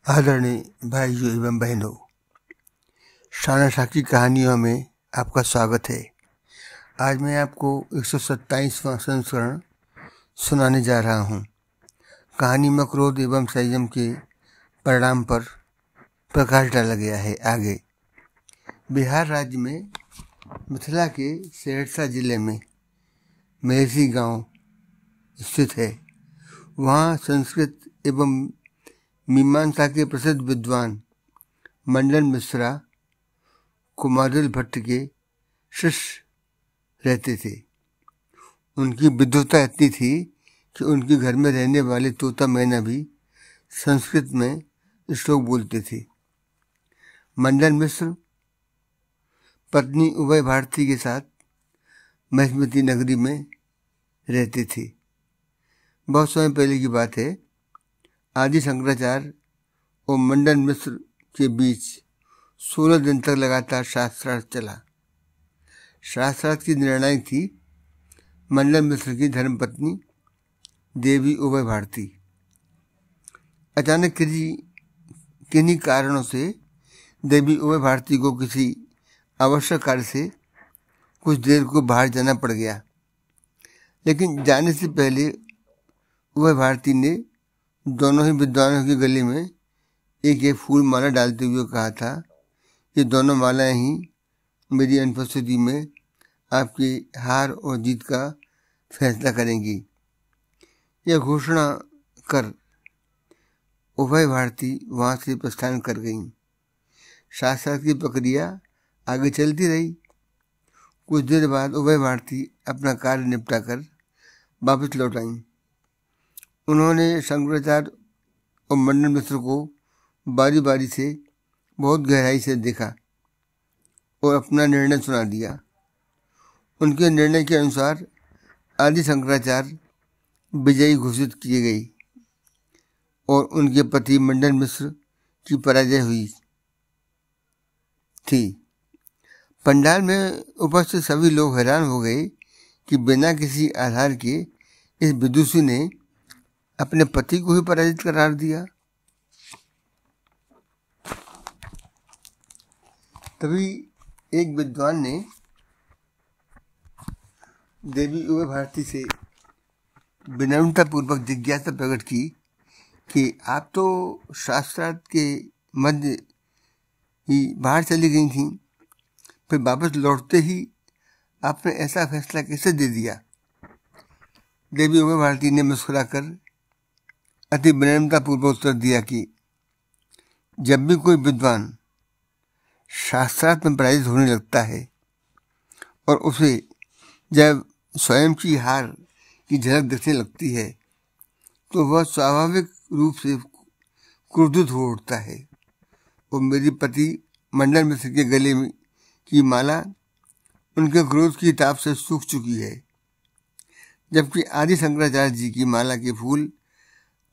आदरणीय भाइयों एवं बहनों, शाना शाह की कहानियों में आपका स्वागत है। आज मैं आपको 127वां संस्करण सुनाने जा रहा हूँ। कहानी में क्रोध एवं संयम के परिणाम पर प्रकाश डाला गया है। आगे बिहार राज्य में मिथिला के सहरसा जिले में मेहसी गांव स्थित है। वहाँ संस्कृत एवं मीमांसा के प्रसिद्ध विद्वान मंडन मिश्रा कुमारिल भट्ट के शिष्य रहते थे। उनकी विद्वता इतनी थी कि उनके घर में रहने वाले तोता मैना भी संस्कृत में श्लोक बोलते थे। मंडन मिश्र पत्नी उभय भारती के साथ महिष्मती नगरी में रहते थे। बहुत समय पहले की बात है। आदि शंकराचार्य और मंडन मिश्र के बीच 16 दिन तक लगातार शास्त्रार्थ चला। शास्त्रार्थ की निर्णायक थी मंडन मिश्र की धर्मपत्नी देवी उभय भारती। अचानक किन्हीं कारणों से देवी उभय भारती को किसी आवश्यक कार्य से कुछ देर को बाहर जाना पड़ गया। लेकिन जाने से पहले उभय भारती ने दोनों ही विद्वानों के गले में एक एक फूल माला डालते हुए कहा था कि दोनों मालाएं ही मेरी अनुपस्थिति में आपकी हार और जीत का फैसला करेंगी। यह घोषणा कर उभय भारती वहां से प्रस्थान कर गईं। शास्त्रार्थ की प्रक्रिया आगे चलती रही। कुछ देर बाद उभय भारती अपना कार्य निपटाकर वापस लौट आईं। उन्होंने शंकराचार्य और मंडन मिश्र को बारी बारी से बहुत गहराई से देखा और अपना निर्णय सुना दिया। उनके निर्णय के अनुसार आदि शंकराचार्य विजयी घोषित किए गए और उनके पति मंडन मिश्र की पराजय हुई थी। पंडाल में उपस्थित सभी लोग हैरान हो गए कि बिना किसी आधार के इस विदुषी ने अपने पति को ही पराजित करार दिया। तभी एक विद्वान ने देवी उभय भारती से विनम्रता पूर्वक जिज्ञासा प्रकट की कि आप तो शास्त्रार्थ के मध्य ही बाहर चली गई थीं, फिर वापस लौटते ही आपने ऐसा फैसला कैसे दे दिया? देवी उभय भारती ने मुस्कुराकर अति विनम्रता पूर्वक उत्तर दिया कि जब भी कोई विद्वान शास्त्रार्थ में पराजित होने लगता है और उसे जब स्वयं की हार की झलक दिखने लगती है तो वह स्वाभाविक रूप से क्रोधित हो उठता है। और मेरी पति मंडन मिश्र के गले की माला उनके क्रोध की ताप से सूख चुकी है, जबकि आदि शंकराचार्य जी की माला के फूल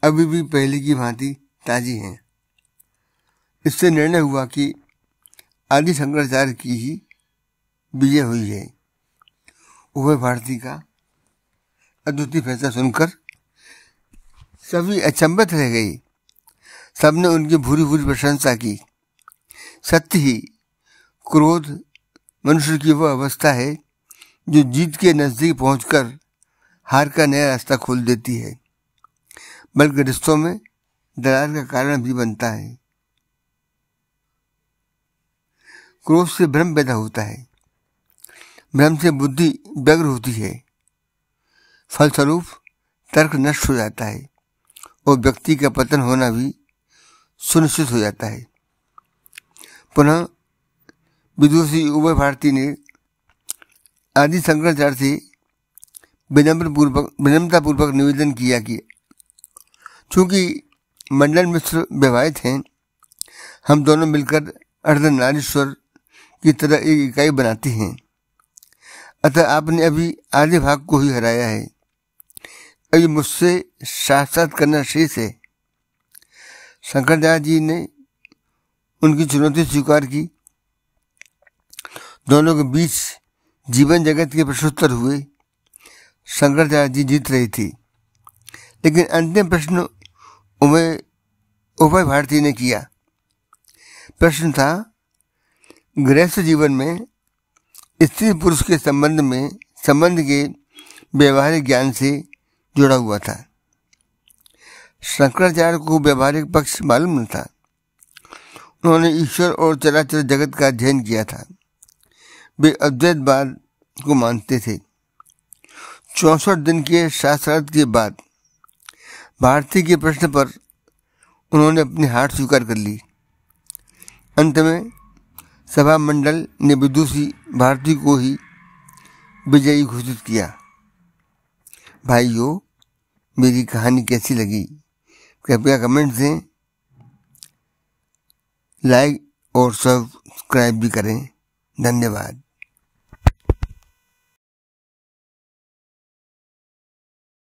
अभी भी पहले की भांति ताजी हैं। इससे निर्णय हुआ कि आदि शंकराचार्य की ही विजय हुई है। उभय भारती का अद्वितीय फैसला सुनकर सभी अचंभित रह गए। सबने उनकी भूरी भूरी प्रशंसा की। सत्य ही क्रोध मनुष्य की वह अवस्था है जो जीत के नजदीक पहुंचकर हार का नया रास्ता खोल देती है, बल्कि रिश्तों में दरार का कारण भी बनता है। क्रोध से भ्रम पैदा होता है, भ्रम से बुद्धि व्यग्र होती है, फलस्वरूप तर्क नष्ट हो जाता है और व्यक्ति का पतन होना भी सुनिश्चित हो जाता है। पुनः विदुषी उभय भारती ने आदि शंकराचार्य से विनम्रता पूर्वक निवेदन किया कि चूंकि मंडन मिश्र विवाहित हैं, हम दोनों मिलकर अर्धनारीश्वर की तरह एक इकाई बनाती हैं। अतः आपने अभी आधे भाग को ही हराया है। अभी मुझसे शास्त्रार्थ करना शेष है। शंकराचार्य जी ने उनकी चुनौती स्वीकार की। दोनों के बीच जीवन जगत के प्रश्नोत्तर हुए। शंकराचार्य जी जीत रही थी, लेकिन अंतिम प्रश्न उभय उभय भारती ने किया। प्रश्न था, गृहस्थ जीवन में स्त्री पुरुष के संबंध के व्यवहारिक ज्ञान से जुड़ा हुआ था। शंकराचार्य को व्यवहारिक पक्ष मालूम न था। उन्होंने ईश्वर और चराचर जगत का अध्ययन किया था। वे अद्वैतवाद को मानते थे। 64 दिन के शास्त्रार्थ के बाद भारती के प्रश्न पर उन्होंने अपनी हार स्वीकार कर ली। अंत में सभा मंडल ने विदुषी भारती को ही विजयी घोषित किया। भाइयों, मेरी कहानी कैसी लगी कृपया कमेंट दें, लाइक और सब्सक्राइब भी करें। धन्यवाद।